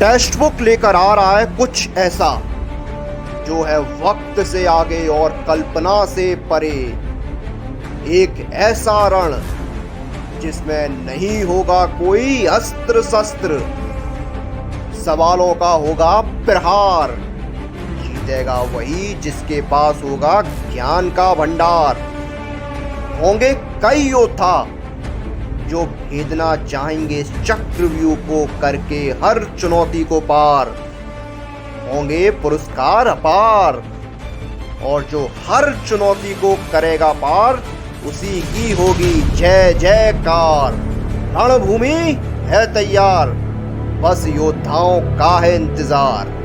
Text book लेकर आ रहा है कुछ ऐसा जो है वक्त से आगे और कल्पना से परे। एक ऐसा रण जिसमें नहीं होगा कोई अस्त्र शस्त्र, सवालों का होगा प्रहार। जीतेगा वही जिसके पास होगा ज्ञान का भंडार। होंगे कई योद्धा जो भेदना चाहेंगे इस चक्रव्यूह को करके हर चुनौती को पार। होंगे पुरस्कार अपार और जो हर चुनौती को करेगा पार उसी की होगी जय जयकार। रणभूमि है तैयार, बस योद्धाओं का है इंतजार।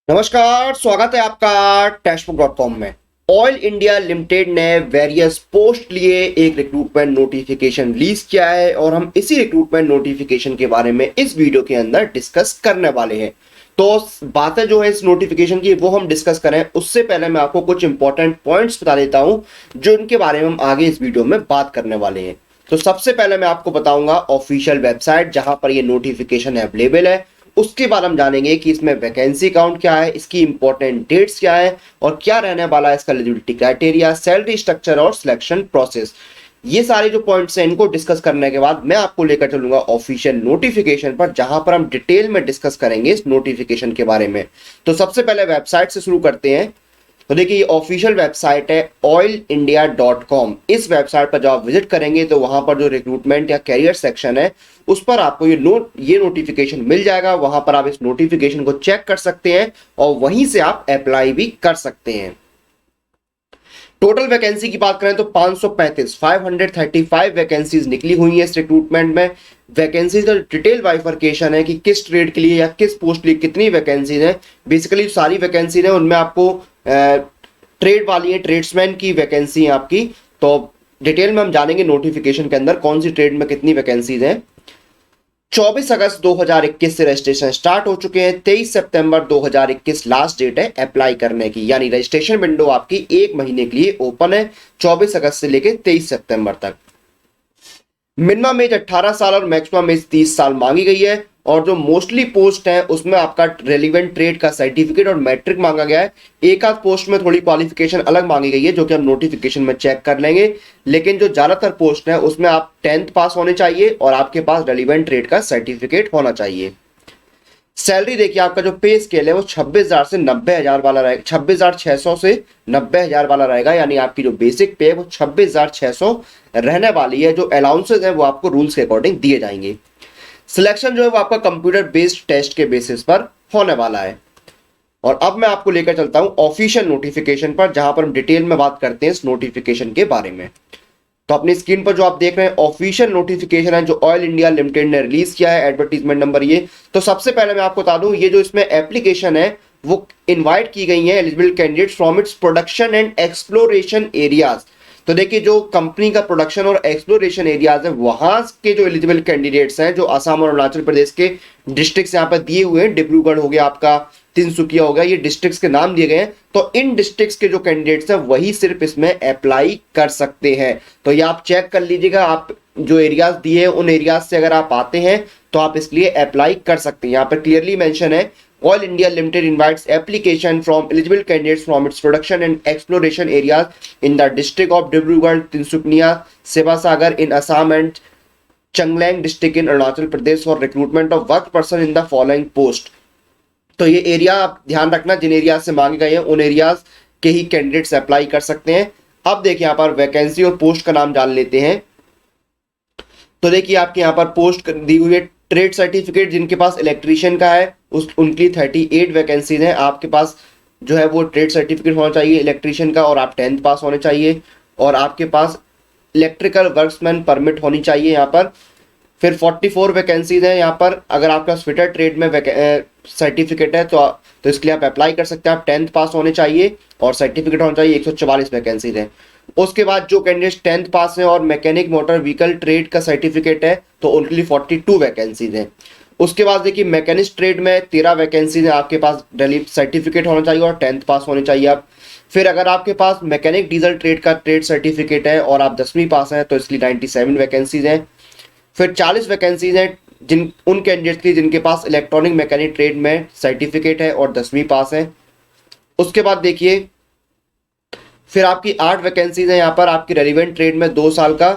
नमस्कार, स्वागत है आपका टेक्स्टबुक.com में। ऑयल इंडिया लिमिटेड ने वेरियस पोस्ट लिए एक रिक्रूटमेंट नोटिफिकेशन रिलीज किया है और हम इसी रिक्रूटमेंट नोटिफिकेशन के बारे में इस वीडियो के अंदर डिस्कस करने वाले हैं। तो बातें जो है इस नोटिफिकेशन की वो हम डिस्कस करें उससे पहले मैं आपको कुछ इंपॉर्टेंट पॉइंट्स बता देता हूं जो इनके बारे में हम आगे इस वीडियो में बात करने वाले हैं। तो सबसे पहले मैं आपको बताऊंगा ऑफिशियल वेबसाइट जहां पर ये नोटिफिकेशन अवेलेबल है। उसके बाद हम जानेंगे कि इसमें वैकेंसी काउंट क्या है, इसकी इंपॉर्टेंट डेट्स क्या है और क्या रहने वाला है इसका एलिजिबिलिटी क्राइटेरिया, सैलरी स्ट्रक्चर और सिलेक्शन प्रोसेस। ये सारे जो पॉइंट्स हैं इनको डिस्कस करने के बाद मैं आपको लेकर चलूंगा ऑफिशियल नोटिफिकेशन पर जहां पर हम डिटेल में डिस्कस करेंगे इस नोटिफिकेशन के बारे में। तो सबसे पहले वेबसाइट से शुरू करते हैं। तो देखिए ये ऑफिशियल वेबसाइट है oilindia.com। इस वेबसाइट पर जब आप विजिट करेंगे तो वहां पर जो रिक्रूटमेंट या कैरियर सेक्शन है उस पर आपको ये नोटिफिकेशन मिल जाएगा। वहां पर आप इस नोटिफिकेशन को चेक कर सकते हैं और वहीं से आप अप्लाई भी कर सकते हैं। टोटल वैकेंसी की बात करें तो 535 वैकेंसीज निकली हुई है इस रिक्रूटमेंट में। वैकेंसीज का डिटेल बाइफरकेशन है कि किस ट्रेड के लिए या किस पोस्ट के लिए कितनी वैकेंसीज हैं। बेसिकली सारी वैकेंसीज हैं उनमें आपको ट्रेड वाली है, ट्रेड्समैन की वैकेंसी है आपकी। तो डिटेल में हम जानेंगे नोटिफिकेशन के अंदर कौन सी ट्रेड में कितनी वैकेंसीज हैं। 24 अगस्त 2021 से रजिस्ट्रेशन स्टार्ट हो चुके हैं। 23 सितंबर 2021 लास्ट डेट है अप्लाई करने की, यानी रजिस्ट्रेशन विंडो आपकी एक महीने के लिए ओपन है 24 अगस्त से लेकर 23 सितंबर तक। मिनिमम एज 18 साल और मैक्सिमम एज 30 साल मांगी गई है और जो मोस्टली पोस्ट है उसमें आपका रेलिवेंट ट्रेड का सर्टिफिकेट और मैट्रिक मांगा गया है। एक आध पोस्ट में थोड़ी क्वालिफिकेशन अलग मांगी गई है जो कि हम नोटिफिकेशन में चेक कर लेंगे, लेकिन जो ज्यादातर पोस्ट है उसमें आप 10th पास होने चाहिए और आपके पास रेलिवेंट ट्रेड का सर्टिफिकेट होना चाहिए। सैलरी देखिए आपका जो पे स्केल है वो 26,000 से 90,000 वाला रहेगा, 26,600 से 90,000 वाला रहेगा, यानी आपकी जो बेसिक पे है वो 26,600 रहने वाली है। जो अलाउंसेस है वो आपको रूल्स के अकॉर्डिंग दिए जाएंगे। सिलेक्शन जो है वो आपका कंप्यूटर बेस्ड टेस्ट के बेसिस पर होने वाला है। और अब मैं आपको लेकर चलता हूं ऑफिशियल नोटिफिकेशन पर जहां पर हम डिटेल में बात करते हैं इस नोटिफिकेशन के बारे में। तो अपनी स्क्रीन पर जो आप देख रहे हैं ऑफिशियल नोटिफिकेशन है जो ऑयल इंडिया लिमिटेड ने रिलीज किया है। एडवर्टीजमेंट नंबर ये। तो सबसे पहले मैं आपको बता दूं ये जो इसमें एप्लीकेशन है वो इनवाइट की गई है eligible candidates from its production and exploration areas. तो देखिए जो कंपनी का प्रोडक्शन और एक्सप्लोरेशन एरियाज है वहां के जो एलिजिबल कैंडिडेट्स हैं जो असम और अरुणाचल प्रदेश के डिस्ट्रिक्ट्स यहाँ पर दिए हुए हैं, डिब्रूगढ़ हो गया आपका, तिनसुकिया हो गया, ये डिस्ट्रिक्ट्स के नाम दिए गए हैं। तो इन डिस्ट्रिक्ट्स के जो कैंडिडेट्स हैं वही सिर्फ इसमें अप्लाई कर सकते हैं। तो ये आप चेक कर लीजिएगा, आप जो एरियाज दिए हैं उन एरियाज से अगर आप आते हैं तो आप इसके लिए अप्लाई कर सकते हैं। यहाँ पर क्लियरली मेंशन है Oil India Limited invites application from eligible candidates from its production and exploration areas in the district of Dibrugarh, Tinsukia, Sivasagar in Assam and Changlang district in Arunachal Pradesh for recruitment of work person in the following post। तो ये area आप ध्यान रखना जिन areas से मांगे गए हैं उन एरियाज के ही कैंडिडेट्स अप्लाई कर सकते हैं। अब देखिए यहाँ पर वैकेंसी और पोस्ट का नाम जान लेते हैं। तो देखिए आपके यहाँ पर पोस्ट दी हुई है ट्रेड सर्टिफिकेट जिनके पास इलेक्ट्रीशियन का है उनकी 38 वैकेंसीज हैं। आपके पास जो है वो ट्रेड सर्टिफिकेट होना चाहिए इलेक्ट्रीशियन का और आप 10th पास होने चाहिए और आपके पास इलेक्ट्रिकल वर्क्समैन परमिट होनी चाहिए यहाँ पर। फिर 44 वैकेंसीज हैं यहाँ पर। अगर आपके पास फिटर ट्रेड में सर्टिफिकेट है तो इसके लिए आप अप्लाई कर सकते हैं। आप 10th पास होने चाहिए और सर्टिफिकेट होना चाहिए। 144 वैकेंसीज हैं। उसके बाद जो कैंडिडेट 10th पास हैं और मैकेनिक मोटर व्हीकल ट्रेड का सर्टिफिकेट है तो उनके लिए 42 वैकेंसीज हैं। उसके बाद देखिए मैकेनिस्ट ट्रेड में 13 वैकेंसीज है, आपके पास दिल्ली सर्टिफिकेट होना चाहिए और 10th पास होने चाहिए आप। फिर अगर आपके पास मैकेनिक डीजल ट्रेड का ट्रेड सर्टिफिकेट है और आप 10वीं पास हैं तो इसलिए 97 वैकेंसीज हैं। फिर 40 वैकेंसीज हैं उन कैंडिडेट्स की जिनके पास इलेक्ट्रॉनिक मैकेनिक ट्रेड में सर्टिफिकेट है और 10वीं पास है। उसके बाद देखिए फिर आपकी 8 वैकेंसीज हैं यहाँ पर, आपकी रेलिवेंट ट्रेड में 2 साल का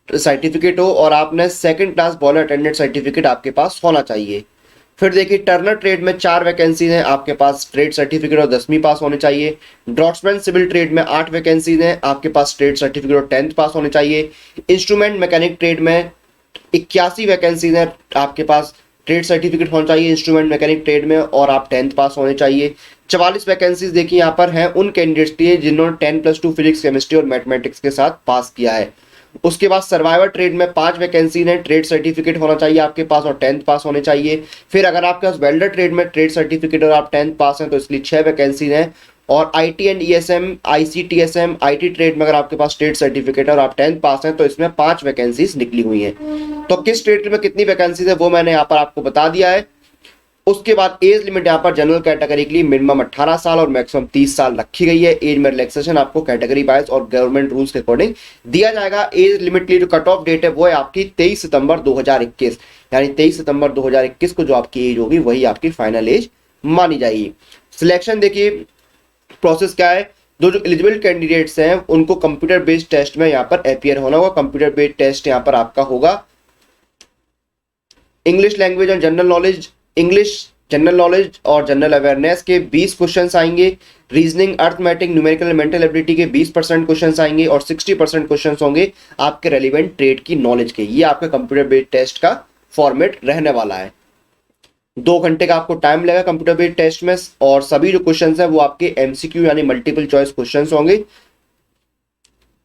सर्टिफिकेट हो और आपने second class boiler attendant certificate आपके पास होना चाहिए। फिर देखिए टर्नर ट्रेड में 4 वैकेंसीज हैं, आपके पास ट्रेड सर्टिफिकेट और 10वीं पास होने चाहिए। ड्रॉट्समैन सिविल ट्रेड में 8 वैकेंसीज हैं, आपके पास ट्रेड सर्टिफिकेट और 10th पास होने चाहिए। इंस्ट्रूमेंट मैकेनिक ट्रेड में 81 वैकेंसीज हैं, आपके पास ट्रेड सर्टिफिकेट होना चाहिए इंस्ट्रूमेंट मैकेनिक ट्रेड में और आप 10th पास होने चाहिए। 44 वैकेंसीज देखिए यहाँ पर हैं उन कैंडिडेट्स के लिए जिन्होंने 10+2 फिजिक्स केमिस्ट्री और मैथमेटिक्स के साथ पास किया है। उसके बाद सर्वाइवर ट्रेड में 5 वैकेंसी हैं, ट्रेड सर्टिफिकेट होना चाहिए आपके पास और 10th पास होने चाहिए। फिर अगर आपके पास वेल्डर ट्रेड में ट्रेड सर्टिफिकेट और आप 10th पास हैं तो इसलिए 6 वैकेंसी हैं। और IT and ESM, ICTSM, IT trade में अगर आपके पास ट्रेड सर्टिफिकेट है और आप 10th पास हैं तो इसमें 5 वैकेंसीज निकली हुई हैं। तो किस ट्रेड में कितनी वैकेंसीज है वो मैंने यहाँ पर आपको बता दिया है। उसके बाद एज लिमिट यहाँ पर जनरल कैटेगरी के लिए मिनिमम 18 साल और मैक्सिमम 30 साल रखी गई है। एज में रिलैक्सेशन आपको कैटेगरी वाइज और गवर्नमेंट रूल्स के अकॉर्डिंग दिया जाएगा। एज लिमिट के लिए जो कट ऑफ डेट है वो है आपकी 23 सितंबर 2021, यानी 23 सितंबर 2021 को जो आपकी एज होगी वही आपकी फाइनल एज मानी जाएगी। सिलेक्शन देखिए प्रोसेस क्या है, जो एलिजिबल कैंडिडेट्स हैं उनको कंप्यूटर बेस्ड टेस्ट में यहाँ पर अपीयर होना होगा। कंप्यूटर बेस्ड टेस्ट यहाँ पर आपका होगा इंग्लिश लैंग्वेज और general knowledge, English general knowledge और जनरल अवेयरनेस के 20 क्वेश्चंस आएंगे। Reasoning, arithmetic, numerical, mental ability के 20% क्वेश्चंस आएंगे और 60% क्वेश्चंस होंगे आपके रेलिवेंट ट्रेड की नॉलेज के। ये आपका कंप्यूटर बेस्ड टेस्ट का फॉर्मेट रहने वाला है। 2 घंटे का आपको टाइम लगेगा कंप्यूटर बेस्ड टेस्ट में और सभी जो क्वेश्चंस हैं वो आपके MCQ यानी मल्टीपल चॉइस क्वेश्चंस होंगे।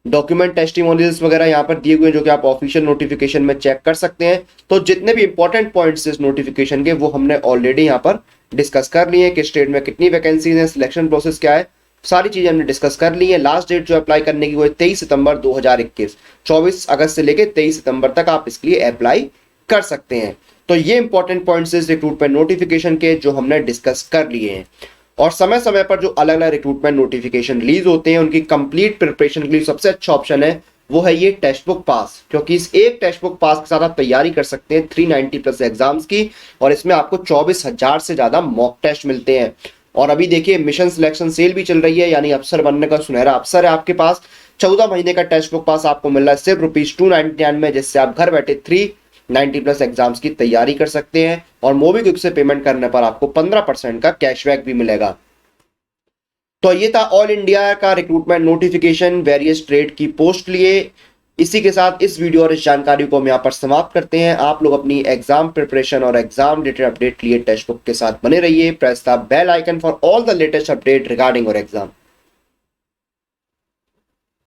डॉक्यूमेंट टेस्टिमोनियल्स वगैरह यहाँ पर दिए हुए हैं जो कि आप ऑफिशियल नोटिफिकेशन में चेक कर सकते हैं। तो जितने भी इंपॉर्टेंट पॉइंट्स इस नोटिफिकेशन के वो हमने ऑलरेडी यहाँ पर डिस्कस कर लिए हैं। किस स्टेट में कितनी वैकेंसीज हैं, सिलेक्शन प्रोसेस क्या है, सारी चीजें हमने डिस्कस कर ली है। लास्ट डेट जो अप्लाई करने की वो है 23 सितंबर 2021। 24 अगस्त से लेकर 23 सितंबर तक आप इसके लिए अप्लाई कर सकते हैं। तो ये इंपॉर्टेंट पॉइंट्स इस रिक्रूटमेंट नोटिफिकेशन के जो हमने डिस्कस कर लिए हैं। और समय समय पर जो अलग अलग रिक्रूटमेंट नोटिफिकेशन रिलीज होते हैं उनकी कंप्लीट प्रिपरेशन के लिए सबसे अच्छा ऑप्शन है वो है ये टेक्स्ट बुक पास, क्योंकि इस एक टेक्स्ट बुक पास के साथ आप तैयारी कर सकते हैं 390+ एग्जाम्स की और इसमें आपको 24,000 से ज्यादा मॉक टेस्ट मिलते हैं। और अभी देखिए मिशन सिलेक्शन सेल भी चल रही है, यानी अफसर बनने का सुनहरा अवसर है आपके पास। 14 महीने का टेक्स्ट बुक पास आपको मिल रहा है सिर्फ ₹299 में, जिससे आप घर बैठे 390+ एग्जाम्स की तैयारी कर सकते हैं। और मोबीक्विक से पेमेंट करने पर आपको 15% का कैशबैक भी मिलेगा। तो ये था ऑल इंडिया का रिक्रूटमेंट नोटिफिकेशन वेरियस ट्रेड की पोस्ट लिए। इसी के साथ इस वीडियो और इस जानकारी को हम यहाँ पर समाप्त करते हैं। आप लोग अपनी एग्जाम प्रिपरेशन और एग्जाम रिलेटेड अपडेट के लिए टेक्स्ट बुक के साथ बने रहिए। Press the bell icon for all the latest update regarding your exam.